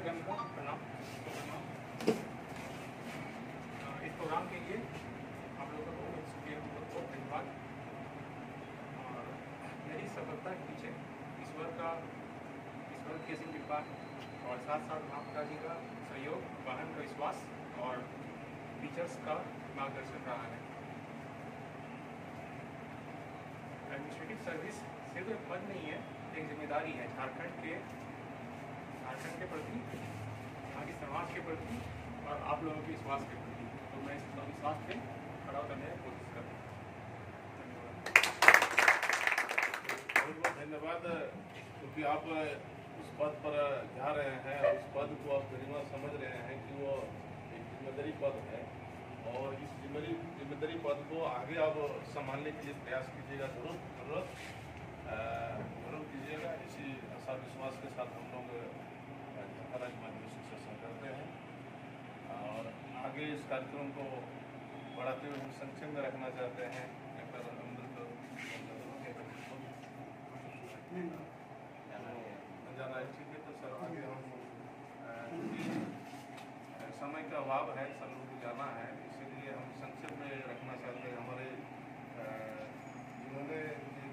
जन को प्रणाम। इस प्रोग्राम के लिए आप लोगों को धन्यवाद। और मेरी सफलता के पीछे ईश्वर की असीम कृपा और साथ साथ आपका जी का सहयोग, वाहन का विश्वास और टीचर्स का मार्गदर्शन रहा है। एडमिनिस्ट्रेटिव सर्विस सिर्फ एक पद नहीं है, एक जिम्मेदारी है झारखंड के प्रति, यहाँ के समाज के प्रति और आप लोगों के विश्वास के प्रति। तो मैं इस विश्वास पे खड़ा करने की कोशिश कर रहा हूँ। बहुत बहुत धन्यवाद, क्योंकि आप उस पद पर जा रहे हैं और उस पद को आप गरिमा समझ रहे हैं कि वो एक जिम्मेदारी पद है और इस जिम्मेदारी पद को आगे आप संभालने के लिए प्रयास कीजिएगा, जरूर कीजिएगा। इसी आशा विश्वास के साथ हम लोग राज्य माध्यमिक शिक्षा संघ करते हैं और आगे इस कार्यक्रम को बढ़ाते हुए हम संक्षेप में रखना चाहते हैं। जाना है, ठीक है। तो सर आगे हम समय का अभाव है, सब लोग को जाना है, इसीलिए हम संक्षेप में रखना चाहते हैं। हमारे जिन्होंने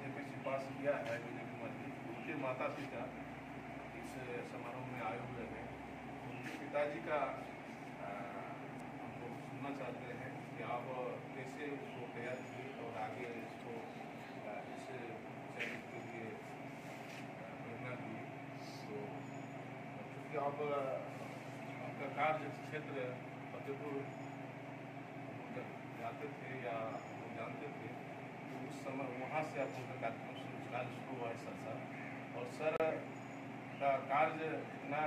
जेपीसी पास किया है विजय कुमार जी, उनके माता पिता इस समारोह में आए हुए हैं। उनके पिताजी का हम लोग सुनना चाहते हैं कि आप कैसे उसको तैयार किए और आगे इसको इस चैलेंज के लिए प्रेरणा दिए। तो चूँकि आपका कार्य क्षेत्र फतेहपुर जाते थे या लोग जानते थे, तो उस समय वहाँ से आप उनका कार्यक्रम शुरू हुआ है सर। और सर का कार्य इतना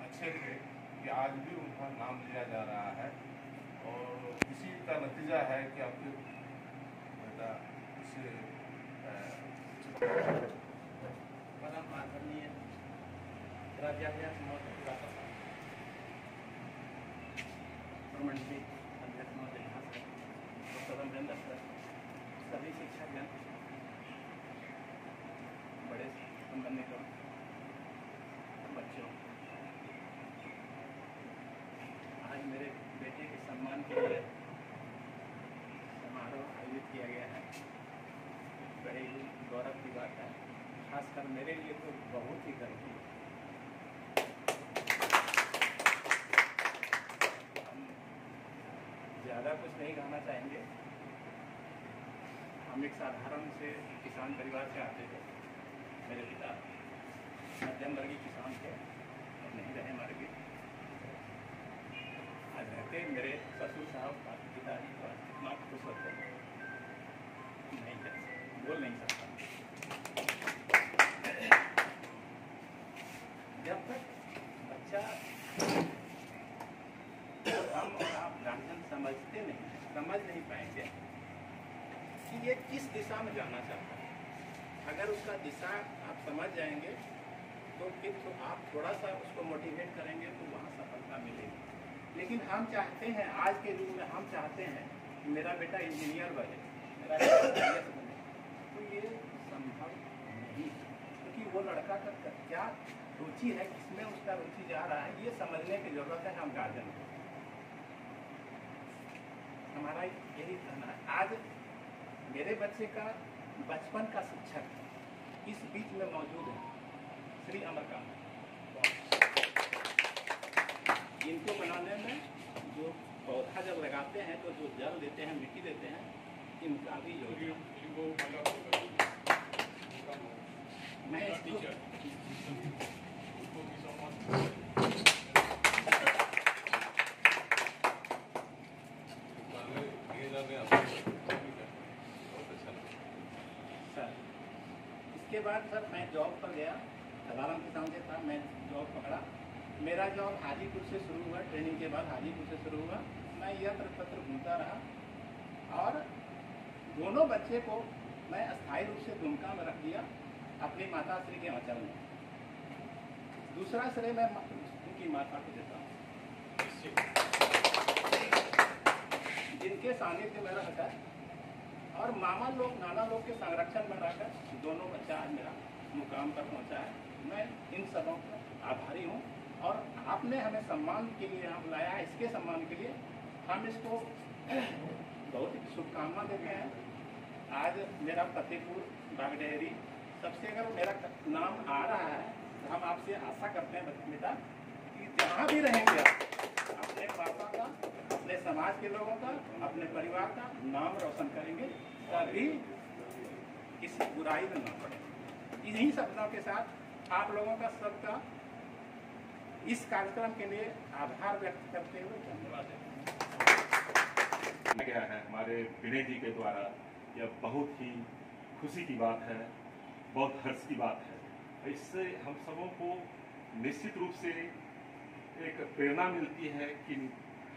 अच्छे थे कि आज भी उनका नाम लिया जा रहा है और इसी का नतीजा है कि आपके बेटा इसे परम आदरणीय राज्याध्यक्ष महोदय मंडली अध्यक्ष महोदय सदन सर, सभी शिक्षकगण, बड़े संबंधितों, बच्चों, आज मेरे बेटे के सम्मान के लिए समारोह आयोजित किया गया है। बड़े ही गौरव की बात है, खासकर मेरे लिए तो बहुत ही गर्व की। हम ज़्यादा कुछ नहीं कहना चाहेंगे। हम एक साधारण से किसान परिवार से आते थे। मेरे पिता मध्यम वर्गीय किसान थे और नहीं रहे हमारे भी। आज रहते मेरे ससुर साहब पिताजी को इतना खुश होते नहीं है, बोल नहीं सकता। जब तक बच्चा हम आप गार्जियन समझ नहीं पाएंगे कि ये किस दिशा में जाना चाहता है। अगर उसका दिशा आप समझ जाएंगे तो फिर तो आप थोड़ा सा उसको मोटिवेट करेंगे तो वहाँ सफलता मिलेगी। लेकिन हम चाहते हैं, आज के युग में हम चाहते हैं कि मेरा बेटा इंजीनियर बने, मेरा बेटा IAS बने, तो ये संभव नहीं, क्योंकि वो लड़का का क्या रुचि है, किसमें उसका रुचि जा रहा है, ये समझने की जरूरत है। हम गार्जियन को हमारा यही कहना है। आज मेरे बच्चे का बचपन का शिक्षक इस बीच में मौजूद है, श्री अमरकांत। इनको बनाने में जो पौधा जब लगाते हैं तो जो जल देते हैं, मिट्टी देते हैं, इनका भी योगदान। मैं इसके बाद सर मैं जॉब पर गया, अलाराम के सामने था, मैं जॉब पकड़ा। मेरा जॉब हाजीपुर से शुरू हुआ, ट्रेनिंग के बाद हाजीपुर से शुरू हुआ। मैं यत्र तत्र घूमता रहा और दोनों बच्चे को मैं अस्थायी रूप से दुमका में रख दिया, अपनी माता श्री के आंचल में। दूसरा श्रेय मैं उनकी माता को देता हूँ, जिनके सानिध्य में रहकर और मामा लोग, नाना लोग के संरक्षण में रहकर दोनों बच्चा आज मेरा मुकाम पर पहुँचा है। मैं इन सबों का आभारी हूँ और आपने हमें सम्मान के लिए यहाँ बुलाया, इसके सम्मान के लिए हम इसको बहुत शुभकामना देते हैं। आज मेरा फतेहपुर बागडेहरी सबसे अगर मेरा नाम आ रहा है तो हम आपसे आशा करते हैं बेटा कि जहाँ भी रहेंगे आप अपने पापा का, अपने समाज के लोगों का, अपने परिवार का नाम रोशन करेंगे, कभी किसी बुराई में ना पड़े। इन्हीं शब्दों के साथ आप लोगों का सबका इस कार्यक्रम के लिए आभार व्यक्त करते हुए धन्यवाद देते गया है हमारे विनय जी के द्वारा। यह बहुत ही खुशी की बात है, बहुत हर्ष की बात है। इससे हम सबों को निश्चित रूप से एक प्रेरणा मिलती है कि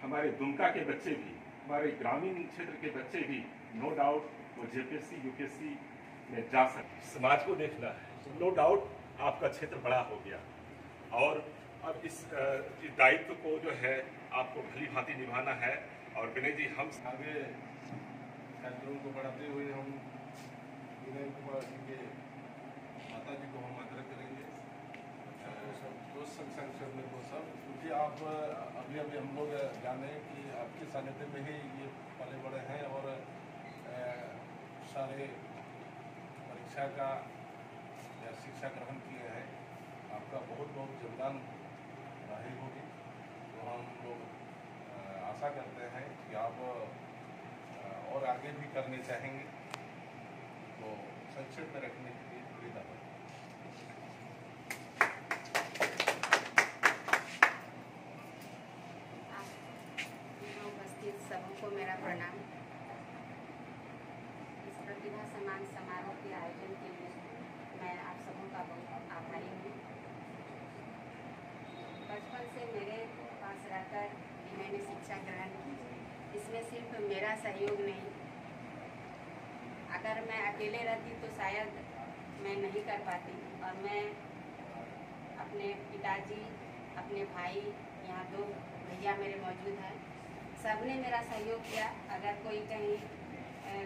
हमारे दुमका के बच्चे भी, हमारे ग्रामीण क्षेत्र के बच्चे भी नो डाउट वो जेपीएससी यूपीएससी में जा सकते। समाज को देखना है, नो डाउट आपका क्षेत्र बड़ा हो गया और अब इस दायित्व को जो है आपको भली भांति निभाना है। और विनय जी हम आगे कार्यक्रम को बढ़ाते हुए हम विनय कुमार जी के माता जी को हम आग्रह करेंगे दोस्त संक्षेप में वो सब, क्योंकि आप अभी हम लोग जाने कि आपके सानिध्य में ही ये पले बड़े हैं और सारे परीक्षा का या शिक्षा ग्रहण किए हैं। आपका बहुत बहुत योगदान रही होगी, तो हम लोग आशा करते हैं कि आप और आगे भी करने चाहेंगे, तो संक्षेप में रखने के लिए सुविधा है। उपस्थित सबको मेरा प्रणाम। इस प्रतिभा सम्मान समारोह के आयोजन के लिए मैं आप सबों का बहुत आभारी हूँ। बचपन से मेरे पास रहकर मैंने शिक्षा ग्रहण की, इसमें सिर्फ मेरा सहयोग नहीं, अगर मैं अकेले रहती तो शायद मैं नहीं कर पाती। और मैं अपने पिताजी, अपने भाई, यहाँ 2 भैया मेरे मौजूद हैं, सबने मेरा सहयोग किया। अगर कोई कहीं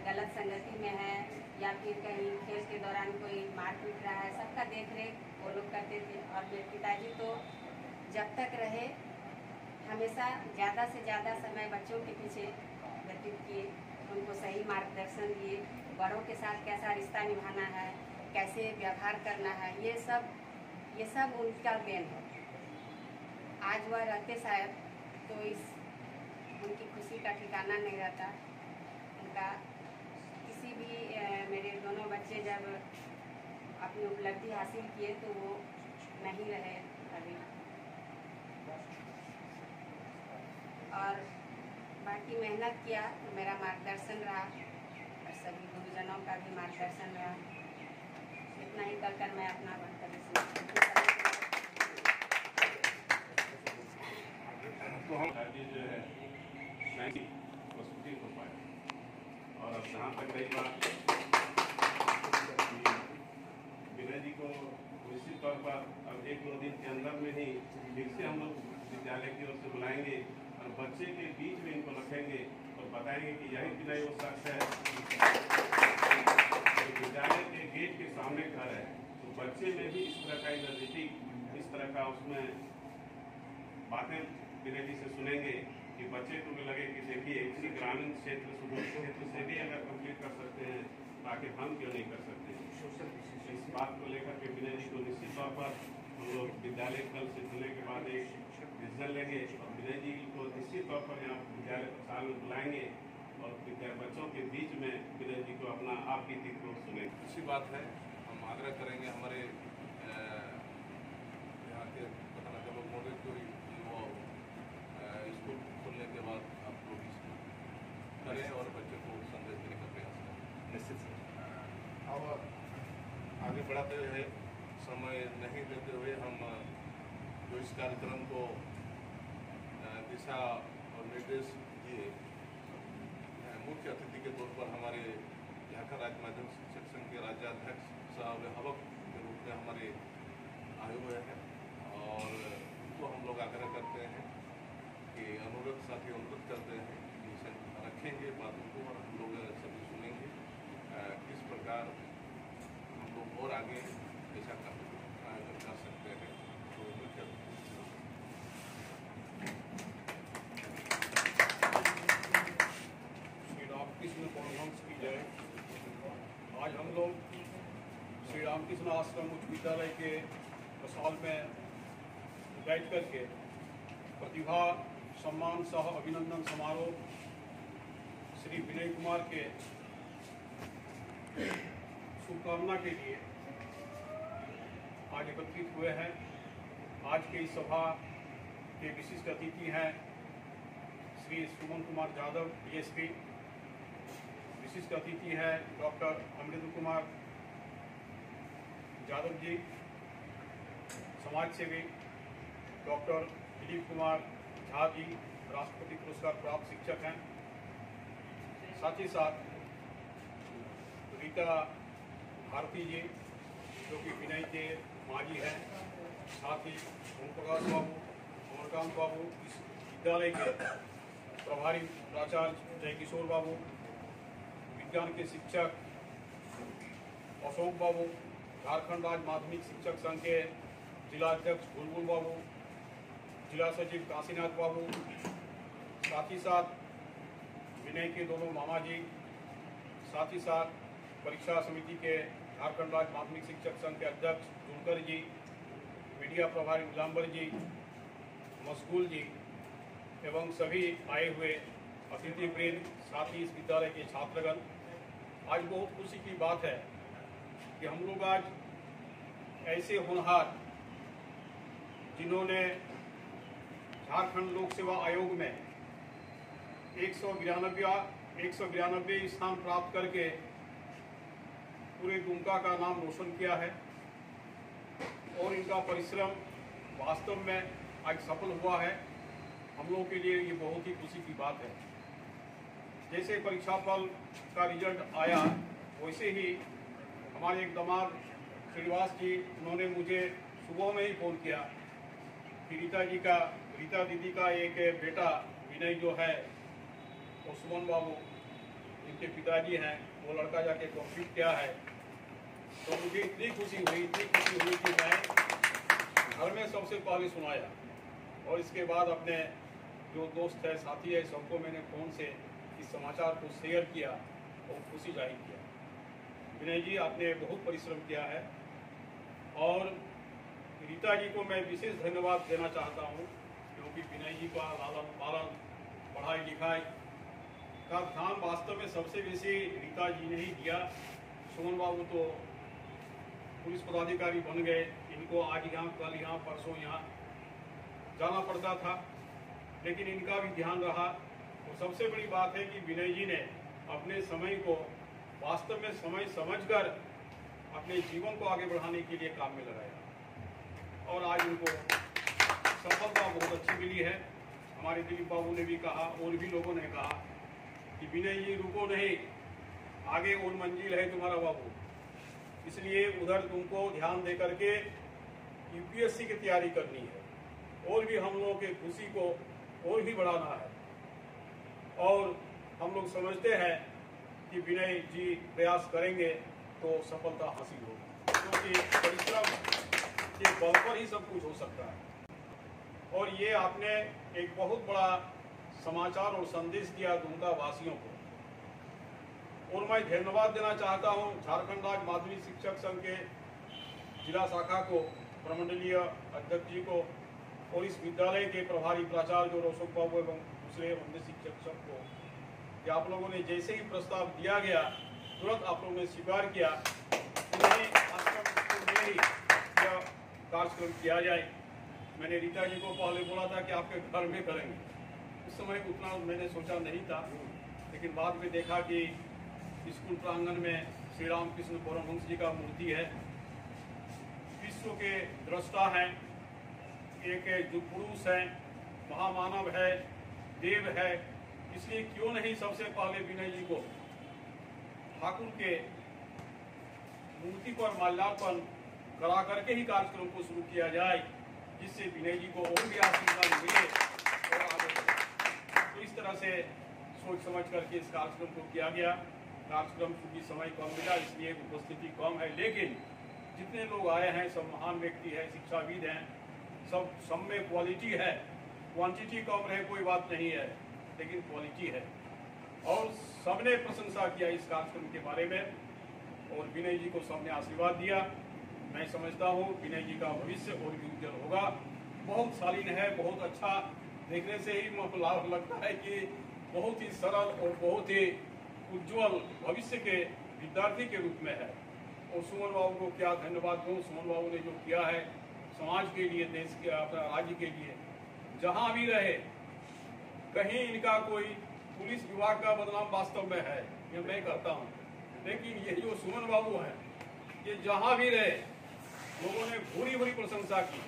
गलत संगति में है या फिर कहीं खेल के दौरान कोई मार पीट रहा है, सबका देख रेख वो लोग करते थे। और मेरे पिताजी तो जब तक रहे हमेशा ज़्यादा से ज़्यादा समय बच्चों के पीछे व्यतीत किए, उनको सही मार्गदर्शन दिए, बड़ों के साथ कैसा रिश्ता निभाना है, कैसे व्यवहार करना है, ये सब उनका देन है। आज वह रहते शायद तो इस उनकी खुशी का ठिकाना नहीं रहता। उनका किसी भी मेरे दोनों बच्चे जब अपनी उपलब्धि हासिल किए तो वो नहीं रहे अभी। और बाकी मेहनत किया तो मेरा मार्गदर्शन रहा और सभी गुरुजनों का भी मार्गदर्शन रहा। इतना ही कर मैं अपना वक्तव्य तो हम जो है प्रस्तुति हो पाए। और अब जहाँ तक रही बात विनय जी को निश्चित तौर पर अब 1-2 दिन के अंदर में ही फिर से हम लोग विद्यालय की ओर से बुलाएंगे और बच्चे के बीच में इनको रखेंगे और बताएंगे कि यही विनय वो शख्स है। विद्यालय के गेट के सामने घर है, तो बच्चे में भी इस तरह का एनर्जेटिक, इस तरह का उसमें बातें विनय जी से सुनेंगे कि बच्चे को भी लगे कि देखिए किसी ग्रामीण क्षेत्र सुदूर क्षेत्र से भी अगर कंप्लीट कर सकते हैं तो आखिर हम क्यों नहीं कर सकते। इस बात को लेकर के विनय जी को निश्चित तौर पर हम लोग विद्यालय कल से खुलने के बाद एक डिसीजन लेंगे और विनय जी को निश्चित तौर पर यहाँ विद्यालय प्रसार में बुलाएंगे और बच्चों के बीच में विनय जी को अपना आप बीती को सुनेंगे। अच्छी बात है, हम आग्रह करेंगे हमारे यहाँ के लोग मोटे को वो स्कूल खुलने के बाद आप लोग करें और बच्चों को संदेश देने का प्रयास करें। निश्चित अब आगे बढ़ाते हुए समय नहीं देते हुए हम जो इस कार्यक्रम को दिशा और निर्देश दिए, मुख्य अतिथि के तौर पर हमारे झारखंड राज्य माध्यमिक शिक्षक संघ के राज्याध्यक्ष साहब हवक के रूप में हमारे आए हुए हैं और उनको हम लोग आग्रह करते हैं कि अनुरोध करते हैं कि रखेंगे बातों को और हम लोग सभी सुनेंगे किस प्रकार हम लोग और आगे ऐसा आयोजन कर सकते हैं। तो मुख्य उच्च विद्यालय के हॉल में बैठ करके प्रतिभा सम्मान सह अभिनंदन समारोह श्री विनय कुमार के शुभकामना के लिए आज एकत्रित हुए हैं। आज के इस सभा के विशिष्ट अतिथि हैं श्री सुमन कुमार यादव डीएसपी। विशिष्ट अतिथि हैं डॉक्टर अमृत कुमार यादव जी, समाज सेवी। डॉक्टर दिलीप कुमार झा जी राष्ट्रपति पुरस्कार प्राप्त शिक्षक हैं। साथ ही साथ रीता भारती जी जो कि विनय के माँ जी हैं। साथ ही ओम प्रकाश बाबू, अमरकांत बाबू, इस विद्यालय के प्रभारी प्राचार्य जय किशोर बाबू, विज्ञान के शिक्षक अशोक बाबू, झारखंड राज्य माध्यमिक शिक्षक संघ के जिला अध्यक्ष बुलबुल बाबू, जिला सचिव काशीनाथ बाबू, साथ ही साथ विनय के दोनों मामा जी, साथ ही साथ परीक्षा समिति के झारखंड राज्य माध्यमिक शिक्षक संघ के अध्यक्ष जुलकर जी, मीडिया प्रभारी नीलांबर जी, मशगूल जी एवं सभी आए हुए अतिथिवृंद, साथ ही इस विद्यालय के छात्रगण। आज बहुत खुशी की बात है कि हम लोग आज ऐसे होनहार जिन्होंने झारखंड लोक सेवा आयोग में 192 स्थान प्राप्त करके पूरे दुमका का नाम रोशन किया है और इनका परिश्रम वास्तव में आज सफल हुआ है। हम लोगों के लिए ये बहुत ही खुशी की बात है। जैसे परीक्षा फल का रिजल्ट आया वैसे ही हमारे एक दामाद श्रीनिवास जी, उन्होंने मुझे सुबह में ही फ़ोन किया कि रीता दीदी का एक बेटा विनय जो है वो सुमन बाबू इनके पिताजी हैं, वो लड़का जाके कम्प्लीट किया है। तो मुझे इतनी खुशी हुई कि मैं घर में सबसे पहले सुनाया और इसके बाद अपने जो दोस्त है, साथी है, सबको मैंने फ़ोन से इस समाचार को शेयर किया और खुशी जाहिर किया। विनय जी, आपने बहुत परिश्रम किया है और रीता जी को मैं विशेष धन्यवाद देना चाहता हूँ क्योंकि विनय जी का लालन पालन, पढ़ाई लिखाई का ध्यान वास्तव में सबसे बेसी रीता जी ने ही दिया। सुमन बाबू तो पुलिस पदाधिकारी बन गए, इनको आज यहाँ कल यहाँ परसों यहाँ जाना पड़ता था, लेकिन इनका भी ध्यान रहा। और सबसे बड़ी बात है कि विनय जी ने अपने समय को वास्तव में समय समझकर अपने जीवन को आगे बढ़ाने के लिए काम में लगाया और आज उनको सफलता बहुत अच्छी मिली है। हमारे दिलीप बाबू ने भी कहा और भी लोगों ने कहा कि विनय जी रुको नहीं, आगे और मंजिल है तुम्हारा बाबू, इसलिए उधर तुमको ध्यान दे करके यूपीएससी की तैयारी करनी है और भी हम लोगों के खुशी को और भी बढ़ाना है। और हम लोग समझते हैं कि विनय जी प्रयास करेंगे तो सफलता हासिल होगी, क्योंकि परिश्रम के बल पर ही सब कुछ हो सकता है। और ये आपने एक बहुत बड़ा समाचार और संदेश दिया दुमका वासियों को। और मैं धन्यवाद देना चाहता हूँ झारखंड राज्य माध्यमिक शिक्षक संघ के जिला शाखा को, प्रमंडलीय अध्यक्ष जी को और इस विद्यालय के प्रभारी प्राचार्य जो अशोक बाबू एवं दूसरे अन्य शिक्षक सब को कि आप लोगों ने जैसे ही प्रस्ताव दिया गया तुरंत आप लोगों ने स्वीकार किया यह कार्यक्रम किया जाए। मैंने रीता जी को पहले बोला था कि आपके घर में करेंगे, उस समय उतना मैंने सोचा नहीं था, लेकिन बाद में देखा कि स्कूल प्रांगण में श्री रामकृष्ण परमहंस जी का मूर्ति है, विश्व के दृष्टा हैं, एक जो पुरुष है, महामानव है, देव है, इसलिए क्यों नहीं सबसे पहले विनय जी को ठाकुर के मूर्ति पर माल्यार्पण करा करके ही कार्यक्रम को शुरू किया जाए, जिससे विनय जी को और भी आशीर्वाद मिले और आगे बढ़े। तो इस तरह से सोच समझ करके इस कार्यक्रम को किया गया। कार्यक्रम चूंकि समय कम मिला इसलिए उपस्थिति कम है, लेकिन जितने लोग आए हैं सब महान व्यक्ति है, शिक्षाविद हैं, सब में क्वालिटी है। क्वांटिटी कम रहे कोई बात नहीं है, लेकिन क्वालिटी है। और सबने प्रशंसा किया इस कार्यक्रम के बारे में और विनय जी को सबने आशीर्वाद दिया। मैं समझता हूँ विनय जी का भविष्य और भी उज्जवल होगा। बहुत शालीन है, बहुत अच्छा, देखने से ही लगता है कि बहुत ही सरल और बहुत ही उज्जवल भविष्य के विद्यार्थी के रूप में है। और सुमन बाबू को क्या धन्यवाद दूँ। सुमन बाबू ने जो किया है समाज के लिए, देश के, अपने राज्य के लिए, जहाँ भी रहे, कहीं इनका कोई पुलिस विभाग का बदनाम वास्तव में है, ये मैं कहता हूँ, लेकिन ये जो सुमन बाबू हैं, ये जहाँ भी रहे लोगों ने भूरी भूरी प्रशंसा की।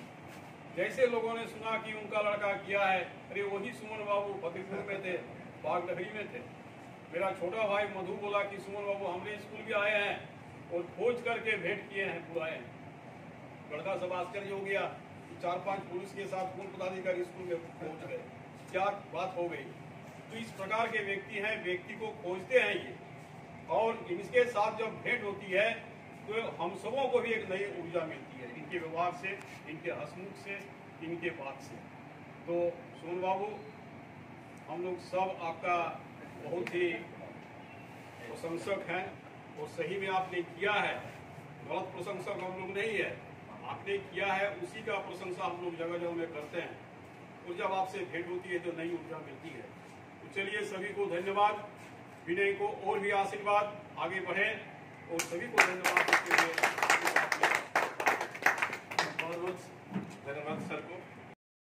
जैसे लोगों ने सुना कि उनका लड़का किया है, अरे वही सुमन बाबू फतेहपुर में थे, बागडहरी में थे। मेरा छोटा भाई मधु बोला कि सुमन बाबू हमारे स्कूल भी आए हैं और खोज करके भेंट किए हैं, बुलाए हैं। लड़का सब आश्चर्य हो गया कि 4-5 पुलिस के साथ पूर्व पदाधिकारी स्कूल में पहुंच गए, क्या बात हो गई। तो इस प्रकार के व्यक्ति हैं, व्यक्ति को खोजते हैं ये, और इनके साथ जब भेंट होती है तो हम सबों को भी एक नई ऊर्जा मिलती है, इनके व्यवहार से, इनके हंसमुख से, इनके बात से। तो सुमन बाबू, हम लोग सब आपका बहुत ही प्रशंसक हैं, और सही में आपने किया है, गलत प्रशंसक हम लोग नहीं है, आपने किया है, उसी का प्रशंसा हम लोग जगह जगह में करते हैं। और जब आपसे भेंट होती है तो नई ऊर्जा मिलती है। तो चलिए, सभी को धन्यवाद, विनय को और भी आशीर्वाद, आगे बढ़े, और सभी को धन्यवाद देते हुए बहुत बहुत धन्यवाद सर को।